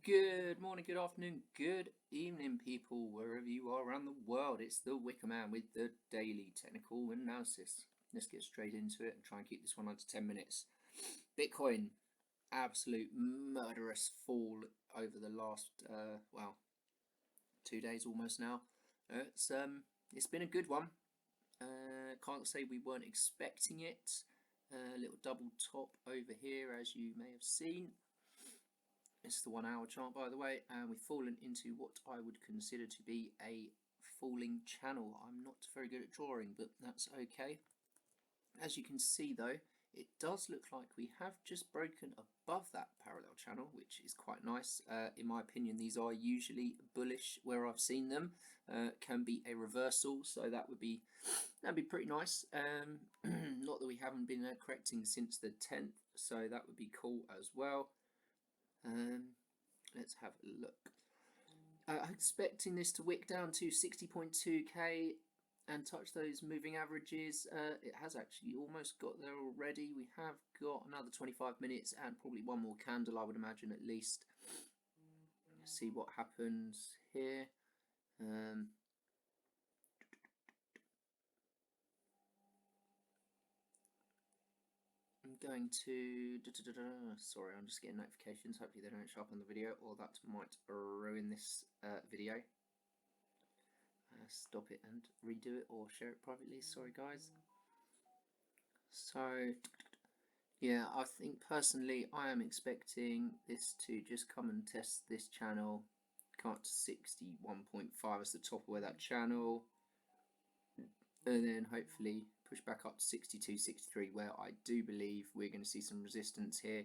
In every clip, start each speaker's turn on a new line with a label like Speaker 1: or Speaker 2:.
Speaker 1: Good morning, good afternoon, good evening, people, wherever you are around the world. It's the Wick-erman with the daily technical analysis. Let's get straight into it and try and keep this one under 10 minutes. Bitcoin, absolute murderous fall over the last, 2 days almost now. It's been a good one. Can't say we weren't expecting it. A little double top over here, as you may have seen. It's the 1 hour chart, by the way, and we've fallen into what I would consider to be a falling channel. I'm not very good at drawing, but that's okay. As you can see though, it does look like we have just broken above that parallel channel, which is quite nice. In my opinion, these are usually bullish where I've seen them. Can be a reversal, so that'd be pretty nice. Not that we haven't been correcting since the 10th, so that would be cool as well. Let's have a look. I'm expecting this to wick down to 60.2k and touch those moving averages. It has actually almost got there already. We have got another 25 minutes and probably one more candle, I would imagine, at least. Let's see what happens here. I'm going to, sorry, I'm just getting notifications. Hopefully they don't show up on the video, or that might ruin this video. Stop it and redo it or share it privately. Sorry guys. So yeah, I think personally I am expecting this to just come and test this channel, come up to 61.5 as the top of where that channel, and then hopefully push back up to 62, 63, where I do believe we're going to see some resistance here.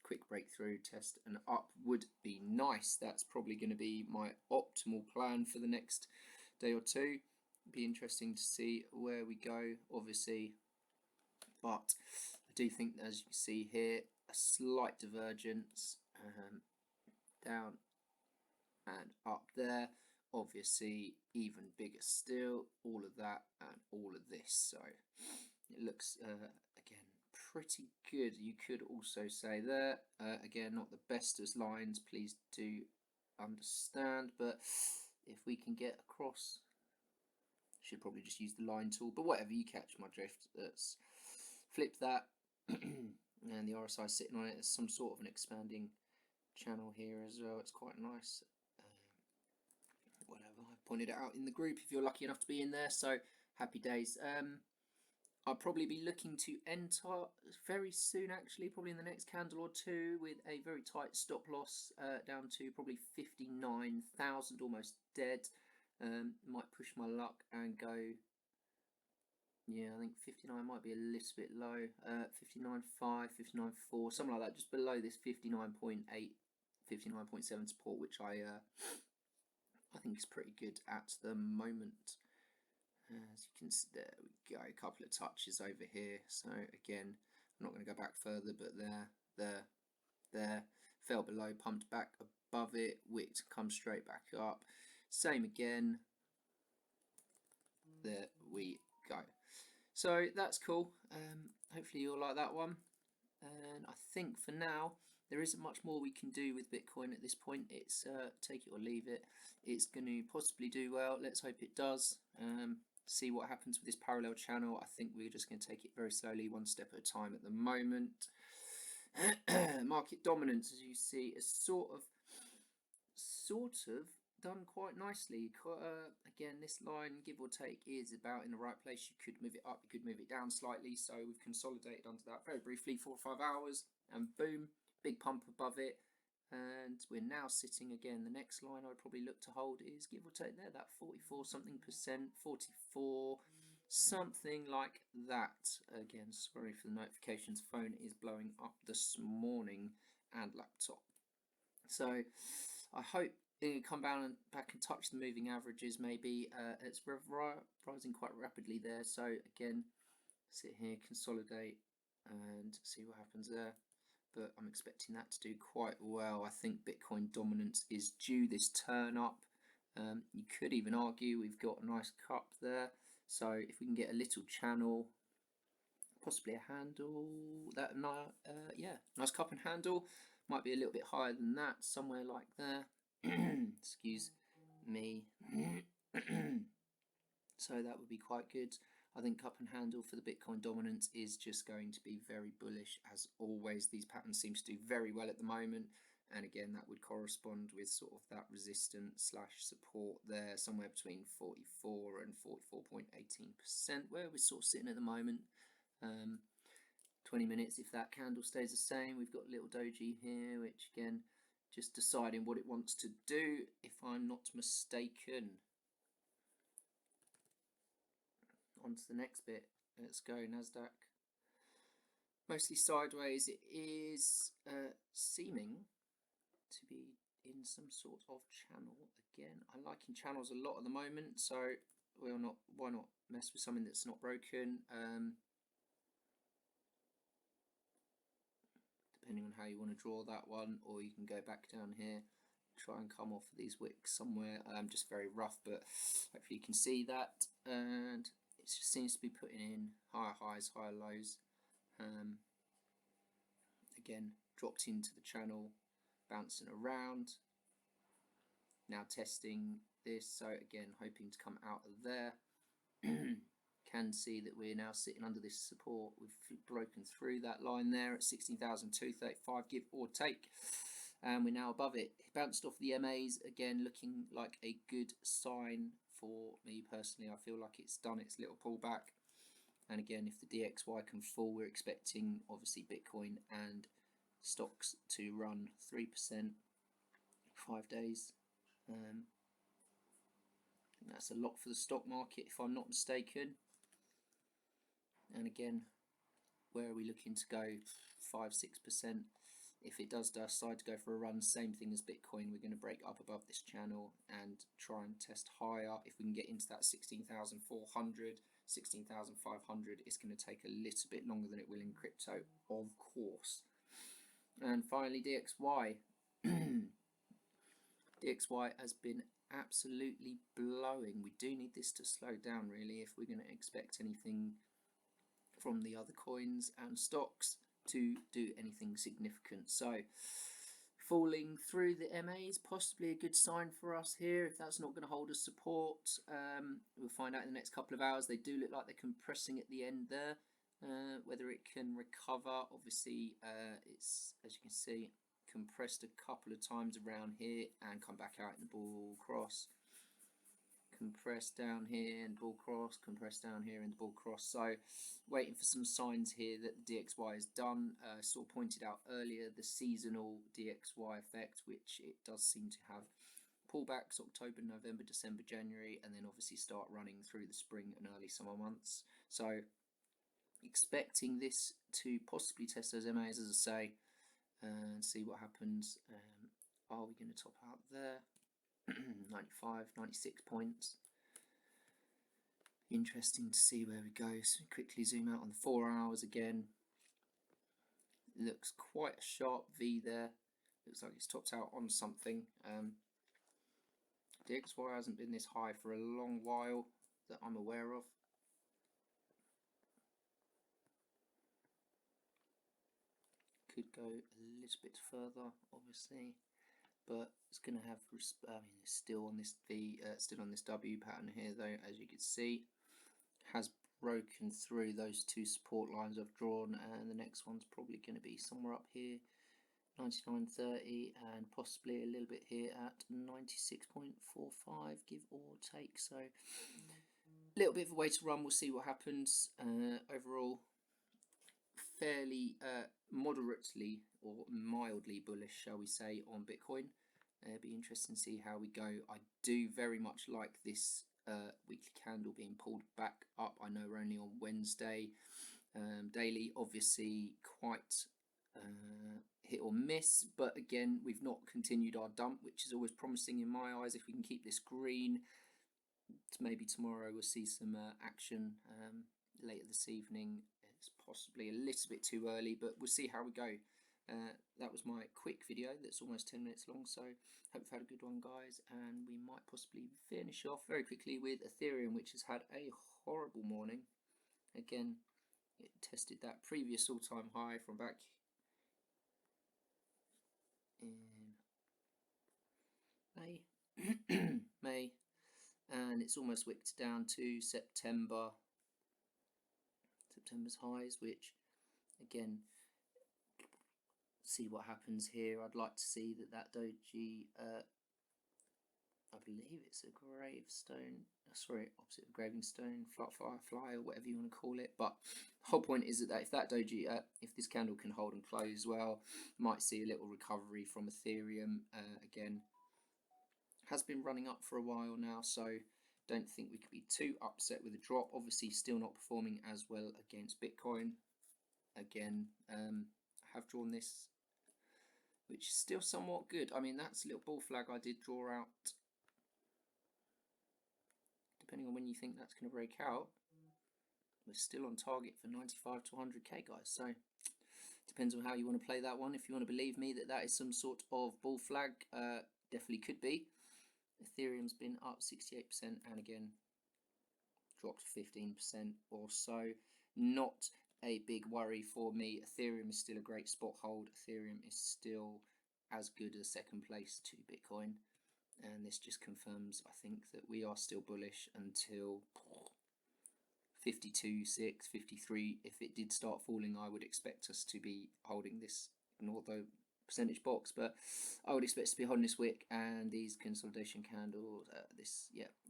Speaker 1: Quick breakthrough test and up would be nice. That's probably going to be my optimal plan for the next day or two. Be interesting to see where we go, obviously, but I do think, as you can see here, a slight divergence down and up there. Obviously even bigger still, all of that and all of this, so it looks again pretty good. You could also say there, again, not the best as lines, please do understand, but if we can get across, should probably just use the line tool, but whatever, you catch my drift. Let's flip that and the RSI sitting on it as some sort of an expanding channel here as well. It's quite nice. Whatever, I've pointed it out in the group if you're lucky enough to be in there, so happy days. I'll probably be looking to enter very soon, actually, probably in the next candle or two, with a very tight stop loss down to probably 59,000, almost dead. Might push my luck and go, yeah, I think 59 might be a little bit low. 59.5, 59.4, something like that, just below this 59.8, 59.7 support, which I think is pretty good at the moment. As you can see, there we go, a couple of touches over here. So again, I'm not going to go back further, but there, fell below, pumped back above it, wicked, come straight back up. Same again. There we go. So that's cool. Hopefully you'll like that one. And I think for now there isn't much more we can do with Bitcoin at this point. It's take it or leave it. It's going to possibly do well. Let's hope it does. See what happens with this parallel channel. I think we're just going to take it very slowly, one step at a time at the moment. Market dominance, as you see, is sort of done quite nicely. Again, this line, give or take, is about in the right place. You could move it up, you could move it down slightly, so we've consolidated under that very briefly, 4 or 5 hours, and boom, big pump above it. And we're now sitting again. The next line I would probably look to hold is, give or take there, that 44 something percent, 44, something like that. Again, sorry for the notifications, phone is blowing up this morning, and laptop. So I hope it'll come down and back and touch the moving averages maybe. It's rising quite rapidly there, so again, sit here, consolidate and see what happens there. But I'm expecting that to do quite well. I think Bitcoin dominance is due this turn up. You could even argue we've got a nice cup there, so if we can get a little channel, possibly a handle, that yeah, nice cup and handle, Might be a little bit higher than that, somewhere like there. Excuse me. So that would be quite good. I think cup and handle for the Bitcoin dominance is just going to be very bullish as always. These patterns seem to do very well at the moment, and again that would correspond with sort of that resistance / support there, somewhere between 44 and 44.18%, where we're sort of sitting at the moment. 20 minutes, if that candle stays the same, we've got little doji here, which again just deciding what it wants to do, if I'm not mistaken. On to the next bit. Let's go Nasdaq. Mostly sideways. It is seeming to be in some sort of channel again. I'm liking channels a lot at the moment, so why not mess with something that's not broken. Depending on how you want to draw that one, or you can go back down here, try and come off of these wicks somewhere. Just very rough, but hopefully you can see that. And it just seems to be putting in higher highs, higher lows. Again, dropped into the channel, bouncing around. Now testing this, so again, hoping to come out of there. Can see that we're now sitting under this support. We've broken through that line there at 16,235, give or take. And we're now above it. It bounced off the MAs, again looking like a good sign for me personally. I feel like it's done its little pullback. And again, if the DXY can fall, we're expecting obviously Bitcoin and stocks to run 3% 5 days. That's a lot for the stock market, if I'm not mistaken. And again, where are we looking to go? 5-6%. If it does decide to go for a run, same thing as Bitcoin, we're going to break up above this channel and try and test higher. If we can get into that 16,400, 16,500, it's going to take a little bit longer than it will in crypto, of course. And finally, DXY. DXY has been absolutely blowing. We do need this to slow down, really, if we're going to expect anything from the other coins and stocks to do anything significant. So falling through the MAs, possibly a good sign for us here. If that's not going to hold us support, we'll find out in the next couple of hours. They do look like they're compressing at the end there. Whether it can recover, obviously it's, as you can see, compressed a couple of times around here and come back out in the bull cross. Compress down here and bull cross, compress down here and bull cross. So waiting for some signs here that the DXY is done. Sort of pointed out earlier the seasonal DXY effect, which it does seem to have pullbacks October, November, December, January, and then obviously start running through the spring and early summer months. So expecting this to possibly test those MAs, as I say, and see what happens. Are we going to top out there? 95, 96 points. Interesting to see where we go. So quickly zoom out on the 4 hours again. Looks quite a sharp V there. Looks like it's topped out on something. DXY hasn't been this high for a long while that I'm aware of. Could go a little bit further, obviously, but it's going to have. I mean, it's still on this V, still on this W pattern here, though. As you can see, has broken through those two support lines I've drawn, and the next one's probably going to be somewhere up here, 99.30, and possibly a little bit here at 96.45, give or take. So, a little bit of a way to run. We'll see what happens. Overall, fairly moderately or mildly bullish, shall we say, on Bitcoin. It'll be interesting to see how we go. I do very much like this weekly candle being pulled back up. I know we're only on Wednesday. Daily, obviously, quite hit or miss, but again, we've not continued our dump, which is always promising in my eyes. If we can keep this green, maybe tomorrow we'll see some action later this evening. It's possibly a little bit too early, but we'll see how we go. That was my quick video that's almost 10 minutes long, so hope you've had a good one, guys, and we might possibly finish off very quickly with Ethereum, which has had a horrible morning. Again, it tested that previous all-time high from back May, and it's almost wicked down to September's highs, which again, see what happens here. I'd like to see that doji, I believe it's a gravestone, sorry, opposite of graving stone, firefly, or whatever you want to call it. But the whole point is that if that doji, if this candle can hold and close well, might see a little recovery from Ethereum. Again, has been running up for a while now, so don't think we could be too upset with a drop. Obviously still not performing as well against Bitcoin. Again, I have drawn this, which is still somewhat good. I mean, that's a little bull flag I did draw out. Depending on when you think that's going to break out, we're still on target for 95 to 100k, guys. So depends on how you want to play that one. If you want to believe me that is some sort of bull flag, definitely could be. Ethereum's been up 68% and again dropped 15% or so. Not a big worry for me. Ethereum is still a great spot hold. Ethereum is still as good as second place to Bitcoin. And this just confirms, I think, that we are still bullish until 52, 6, 53. If it did start falling, I would expect us to be holding this, ignore the percentage box, but I would expect us to be holding this wick and these consolidation candles,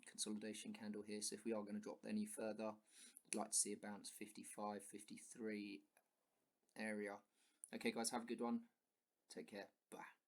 Speaker 1: consolidation candle here. So if we are going to drop any further, I'd like to see a bounce 55, 53 area. Okay, guys, have a good one. Take care. Bye.